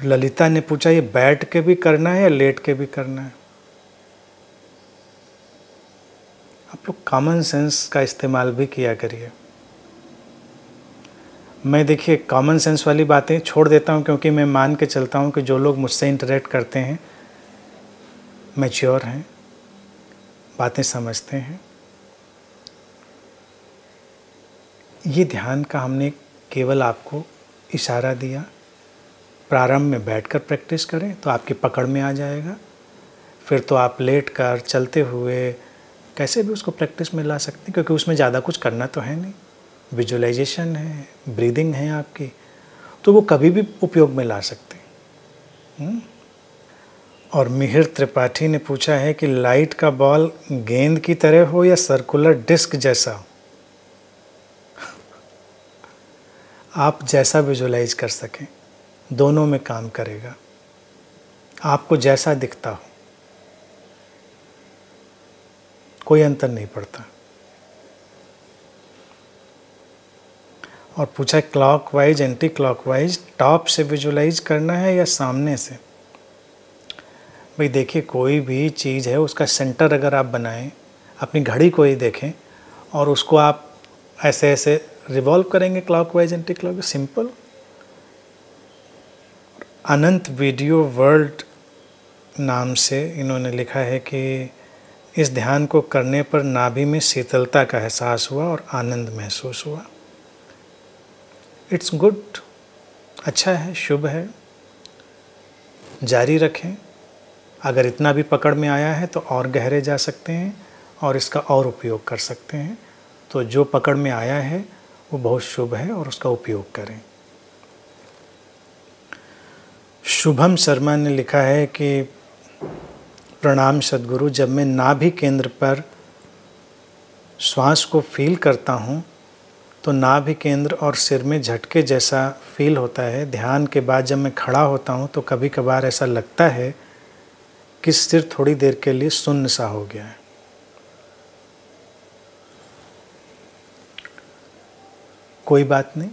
और ललिता ने पूछा ये बैठ के भी करना है या लेट के भी करना है? आप लोग कॉमन सेंस का इस्तेमाल भी किया करिए। मैं देखिए कॉमन सेंस वाली बातें छोड़ देता हूँ, क्योंकि मैं मान के चलता हूँ कि जो लोग मुझसे इंटरेक्ट करते हैं मैच्योर हैं, बातें समझते हैं। ये ध्यान का हमने केवल आपको इशारा दिया। प्रारंभ में बैठकर प्रैक्टिस करें तो आपकी पकड़ में आ जाएगा, फिर तो आप लेट कर चलते हुए कैसे भी उसको प्रैक्टिस में ला सकते हैं, क्योंकि उसमें ज़्यादा कुछ करना तो है नहीं। विजुअलाइजेशन है, ब्रीदिंग है आपकी, तो वो कभी भी उपयोग में ला सकते हैं। और मिहिर त्रिपाठी ने पूछा है कि लाइट का बॉल गेंद की तरह हो या सर्कुलर डिस्क जैसा हो? आप जैसा विजुअलाइज कर सकें, दोनों में काम करेगा, आपको जैसा दिखता हो, कोई अंतर नहीं पड़ता। और पूछा क्लॉकवाइज एंटी क्लॉकवाइज टॉप से विजुअलाइज करना है या सामने से? भाई देखिए, कोई भी चीज़ है उसका सेंटर अगर आप बनाएं, अपनी घड़ी को ही देखें और उसको आप ऐसे ऐसे रिवॉल्व करेंगे क्लॉकवाइज एंटी क्लॉकवाइज, सिंपल। अनंत वीडियो वर्ल्ड नाम से इन्होंने लिखा है कि इस ध्यान को करने पर नाभि में शीतलता का एहसास हुआ और आनंद महसूस हुआ। इट्स गुड, अच्छा है, शुभ है, जारी रखें। अगर इतना भी पकड़ में आया है तो और गहरे जा सकते हैं और इसका और उपयोग कर सकते हैं। तो जो पकड़ में आया है वो बहुत शुभ है और उसका उपयोग करें। शुभम शर्मा ने लिखा है कि प्रणाम सद्गुरु, जब मैं नाभि केंद्र पर श्वास को फील करता हूँ तो नाभि केंद्र और सिर में झटके जैसा फील होता है। ध्यान के बाद जब मैं खड़ा होता हूँ तो कभी कभार ऐसा लगता है कि सिर थोड़ी देर के लिए सुन्न सा हो गया है। कोई बात नहीं,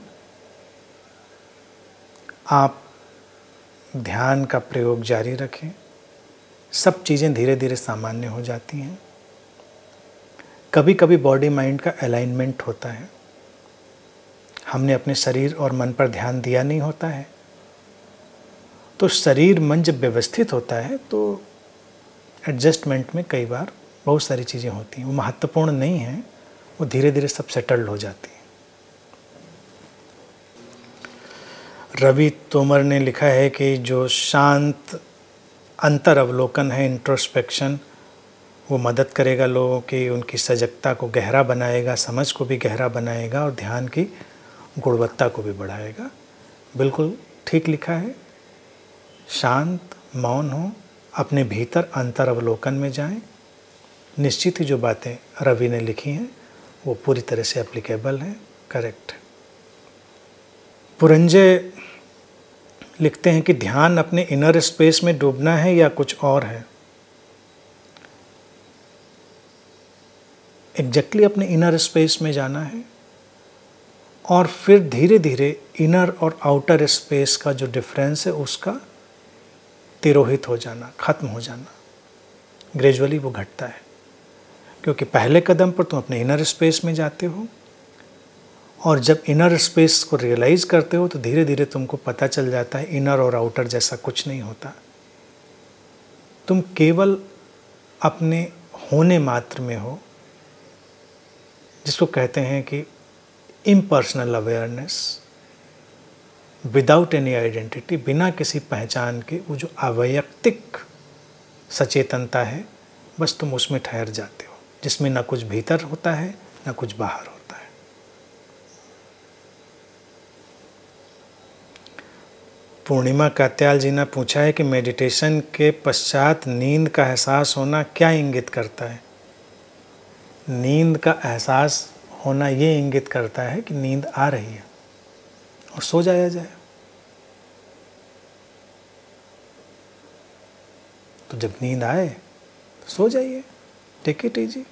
आप ध्यान का प्रयोग जारी रखें, सब चीज़ें धीरे धीरे सामान्य हो जाती हैं। कभी कभी बॉडी माइंड का अलाइनमेंट होता है, हमने अपने शरीर और मन पर ध्यान दिया नहीं होता है, तो शरीर मन जब व्यवस्थित होता है तो एडजस्टमेंट में कई बार बहुत सारी चीज़ें होती हैं, वो महत्वपूर्ण नहीं हैं, वो धीरे धीरे सब सेटल्ड हो जाती हैं। रवि तोमर ने लिखा है कि जो शांत अंतर अवलोकन है, इंट्रोस्पेक्शन, वो मदद करेगा लोगों की, उनकी सजगता को गहरा बनाएगा, समझ को भी गहरा बनाएगा और ध्यान की गुणवत्ता को भी बढ़ाएगा। बिल्कुल ठीक लिखा है। शांत मौन हो, अपने भीतर अंतर अवलोकन में जाएं। निश्चित ही जो बातें रवि ने लिखी हैं वो पूरी तरह से एप्लीकेबल हैं, करेक्ट है। पुरंजय लिखते हैं कि ध्यान अपने इनर स्पेस में डूबना है या कुछ और है? एग्जैक्टली अपने इनर स्पेस में जाना है और फिर धीरे धीरे इनर और आउटर स्पेस का जो डिफरेंस है उसका तिरोहित हो जाना, खत्म हो जाना, ग्रेजुअली वो घटता है। क्योंकि पहले कदम पर तुम अपने इनर स्पेस में जाते हो और जब इनर स्पेस को रियलाइज़ करते हो तो धीरे धीरे तुमको पता चल जाता है इनर और आउटर जैसा कुछ नहीं होता। तुम केवल अपने होने मात्र में हो, जिसको कहते हैं कि impersonal awareness, without any identity, बिना किसी पहचान के, वो जो अवैयक्तिक सचेतनता है, बस तुम उसमें ठहर जाते हो, जिसमें ना कुछ भीतर होता है ना कुछ बाहर होता है। पूर्णिमा कात्याल जी ने पूछा है कि मेडिटेशन के पश्चात नींद का एहसास होना क्या इंगित करता है? नींद का एहसास होना ये इंगित करता है कि नींद आ रही है और सो जाया जाए। तो जब नींद आए तो सो जाइए, टेक इट इजी।